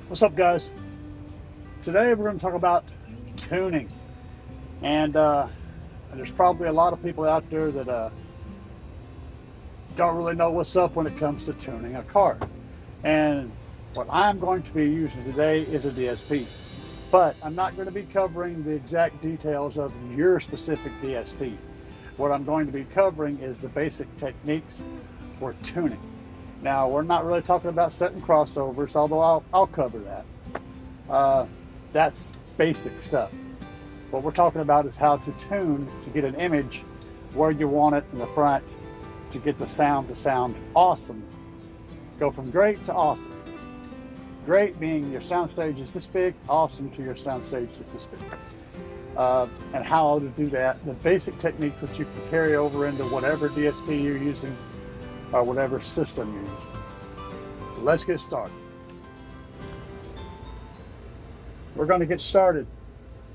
What's up, guys? Today we're going to talk about tuning, and there's probably a lot of people out there that don't really know what's up when it comes to tuning a car. And what I'm going to be using today is a DSP, but I'm not going to be covering the exact details of your specific DSP. What I'm going to be covering is the basic techniques for tuning. Now, we're not really talking about setting crossovers, although I'll cover that. That's basic stuff. What we're talking about is how to tune to get an image where you want it in the front to get the sound to sound awesome. Go from great to awesome. Great being your soundstage is this big, awesome to your soundstage is this big. And how to do that, the basic techniques which you can carry over into whatever DSP you're using or whatever system you're using. So let's get started. We're going to get started,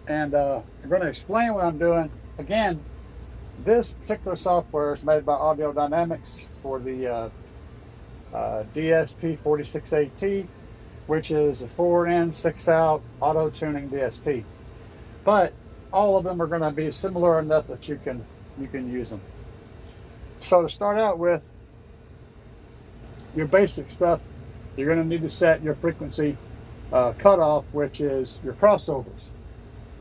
and I'm going to explain what I'm doing. Again, this particular software is made by Audio Dynamics for the DSP 46AT, which is a 4-in, 6-out auto tuning DSP. But all of them are going to be similar enough that you can use them. So to start out with, your basic stuff, you're going to need to set your frequency cutoff, which is your crossovers,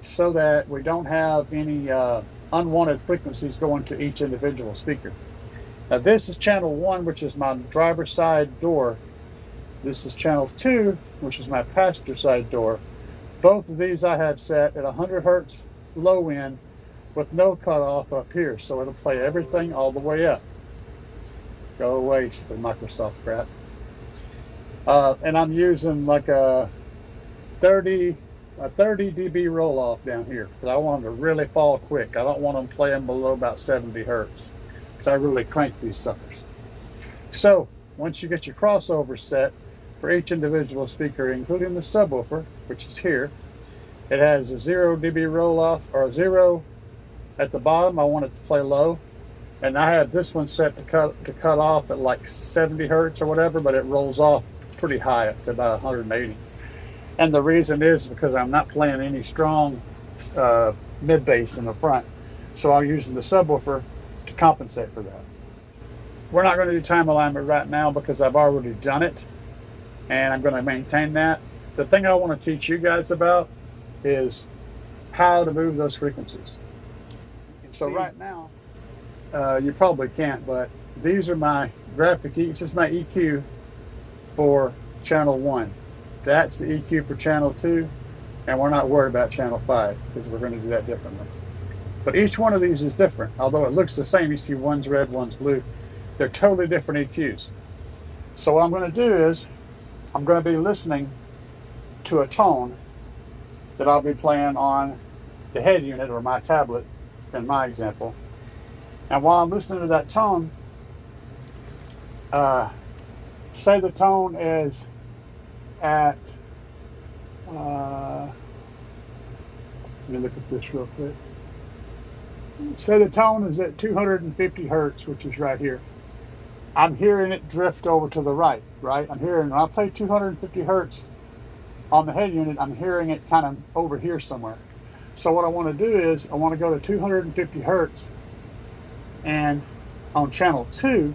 so that we don't have any unwanted frequencies going to each individual speaker. Now this is channel 1, which is my driver's side door. This is channel 2, which is my passenger side door. Both of these I have set at 100 hertz low end with no cutoff up here, so it'll play everything all the way up. Go away, the Microsoft crap. And I'm using like a 30 dB roll off down here because I want them to really fall quick. I don't want them playing below about 70 hertz because I really crank these suckers. So once you get your crossover set for each individual speaker, including the subwoofer, which is here, it has a 0 dB roll off, or a 0 at the bottom. I want it to play low. And I have this one set to cut off at like 70 hertz or whatever, but it rolls off pretty high up to about 180. And the reason is because I'm not playing any strong mid bass in the front. So I'm using the subwoofer to compensate for that. We're not going to do time alignment right now because I've already done it, and I'm going to maintain that. The thing I want to teach you guys about is how to move those frequencies. So right now, you probably can't, but these are my graphic. This is my EQ for channel 1. That's the EQ for channel 2, and we're not worried about channel 5 because we're going to do that differently. But each one of these is different. Although it looks the same, you see one's red, one's blue. They're totally different EQs. So what I'm going to do is I'm going to be listening to a tone that I'll be playing on the head unit or my tablet in my example. And while I'm listening to that tone, say the tone is at, let me look at this real quick. Say the tone is at 250 hertz, which is right here. I'm hearing it drift over to the right, right? I'm hearing, when I play 250 hertz on the head unit, I'm hearing it kind of over here somewhere. So what I want to do is I want to go to 250 hertz and on channel 2,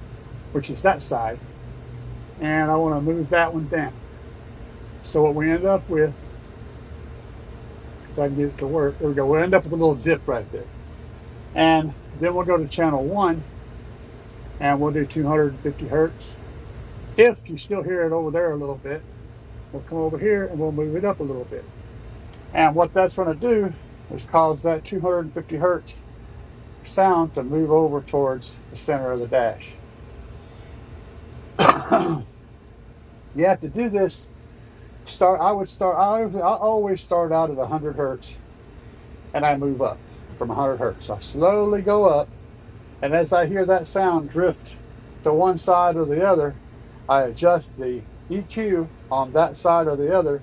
which is that side, and I want to move that one down. So what we end up with, if I can get it to work, there we go, we'll end up with a little dip right there. And then we'll go to channel 1 and we'll do 250 hertz. If you still hear it over there a little bit, we'll come over here and we'll move it up a little bit. And what that's going to do is cause that 250 hertz sound to move over towards the center of the dash. You have to do this. I always start out at 100 hertz and I move up from 100 hertz. I slowly go up, and as I hear that sound drift to one side or the other, I adjust the EQ on that side or the other.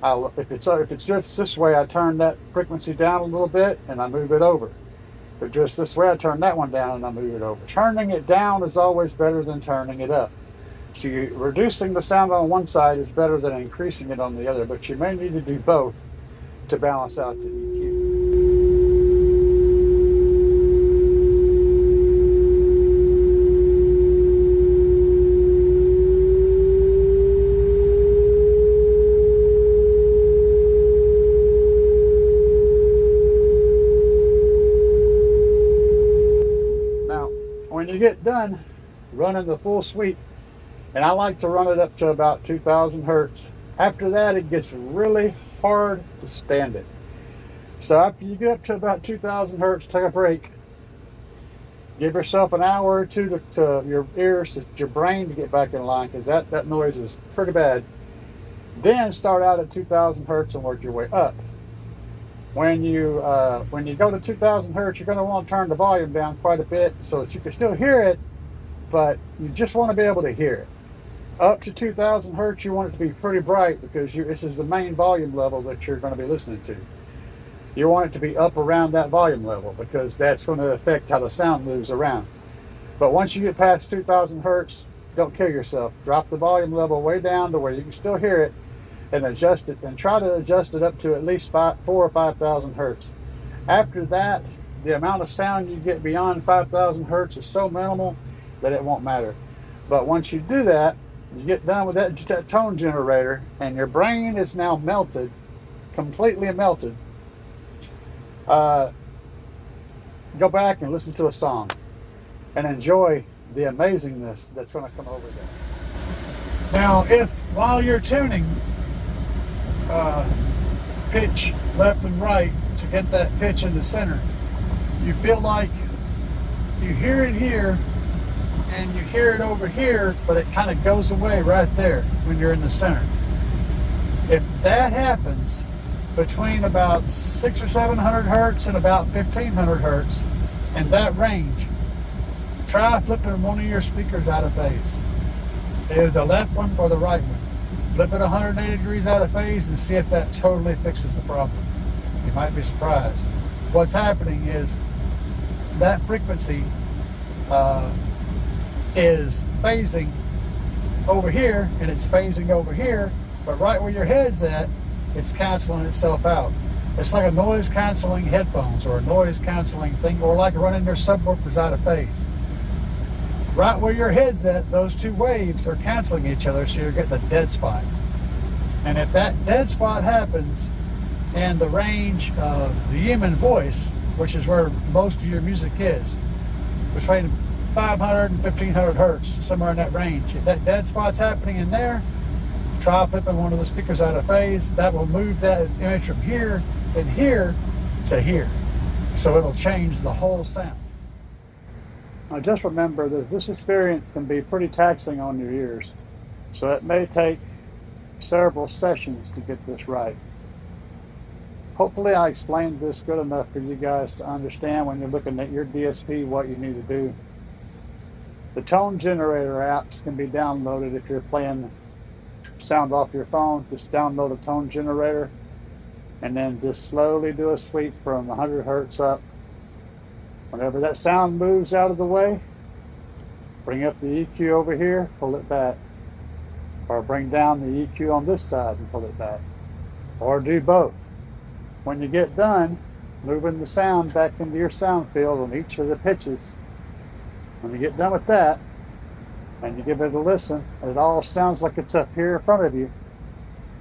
If it drifts this way, I turn that frequency down a little bit and I move it over. If it drifts this way, I turn that one down and I move it over. Turning it down is always better than turning it up. So reducing the sound on one side is better than increasing it on the other, but you may need to do both to balance out the EQ. Now, when you get done running the full suite, and I like to run it up to about 2,000 hertz. After that, it gets really hard to stand it. So after you get up to about 2,000 hertz, take a break. Give yourself an hour or two to your ears, to your brain to get back in line, because that noise is pretty bad. Then start out at 2,000 hertz and work your way up. When you go to 2,000 hertz, you're going to want to turn the volume down quite a bit so that you can still hear it, but you just want to be able to hear it. Up to 2,000 hertz, you want it to be pretty bright, because this is the main volume level that you're going to be listening to. You want it to be up around that volume level, because that's going to affect how the sound moves around. But once you get past 2,000 hertz, don't kill yourself. Drop the volume level way down to where you can still hear it, and adjust it, and try to adjust it up to at least 4,000 or 5,000 hertz. After that, the amount of sound you get beyond 5,000 hertz is so minimal that it won't matter. But once you do that, you get done with that tone generator, and your brain is now melted, completely melted. Go back and listen to a song and enjoy the amazingness that's going to come over there. Now, if while you're tuning, pitch left and right to get that pitch in the center, you feel like you hear it here and you hear it over here, but it kind of goes away right there when you're in the center. If that happens between about 600 or 700 hertz and about 1,500 hertz, in that range, try flipping one of your speakers out of phase. Either the left one or the right one. Flip it 180 degrees out of phase and see if that totally fixes the problem. You might be surprised. What's happening is that frequency is phasing over here, and it's phasing over here, but right where your head's at, it's canceling itself out. It's like a noise canceling headphones, or a noise canceling thing, or like running your subwoofers out of phase. Right where your head's at, those two waves are canceling each other, so you're getting a dead spot. And if that dead spot happens in the range of the human voice, which is where most of your music is, between 500 and 1,500 hertz, somewhere in that range. If that dead spot's happening in there, try flipping one of the speakers out of phase. That will move that image from here and here to here. So it'll change the whole sound. Now just remember that this experience can be pretty taxing on your ears. So it may take several sessions to get this right. Hopefully I explained this good enough for you guys to understand when you're looking at your DSP what you need to do. The tone generator apps can be downloaded if you're playing sound off your phone. Just download a tone generator and then just slowly do a sweep from 100 hertz up. Whenever that sound moves out of the way, bring up the EQ over here, pull it back. Or bring down the EQ on this side and pull it back. Or do both. When you get done moving the sound back into your sound field on each of the pitches, when you get done with that and you give it a listen, and it all sounds like it's up here in front of you,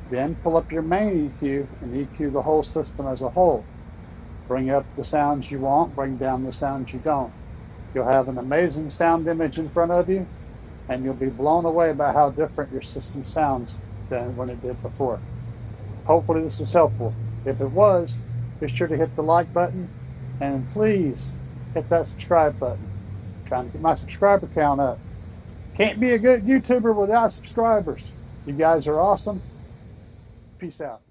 then pull up your main EQ and EQ the whole system as a whole. Bring up the sounds you want, bring down the sounds you don't. You'll have an amazing sound image in front of you, and you'll be blown away by how different your system sounds than when it did before. Hopefully this was helpful. If it was, be sure to hit the like button, and please hit that subscribe button. I'm trying to get my subscriber count up. Can't be a good YouTuber without subscribers. You guys are awesome. Peace out.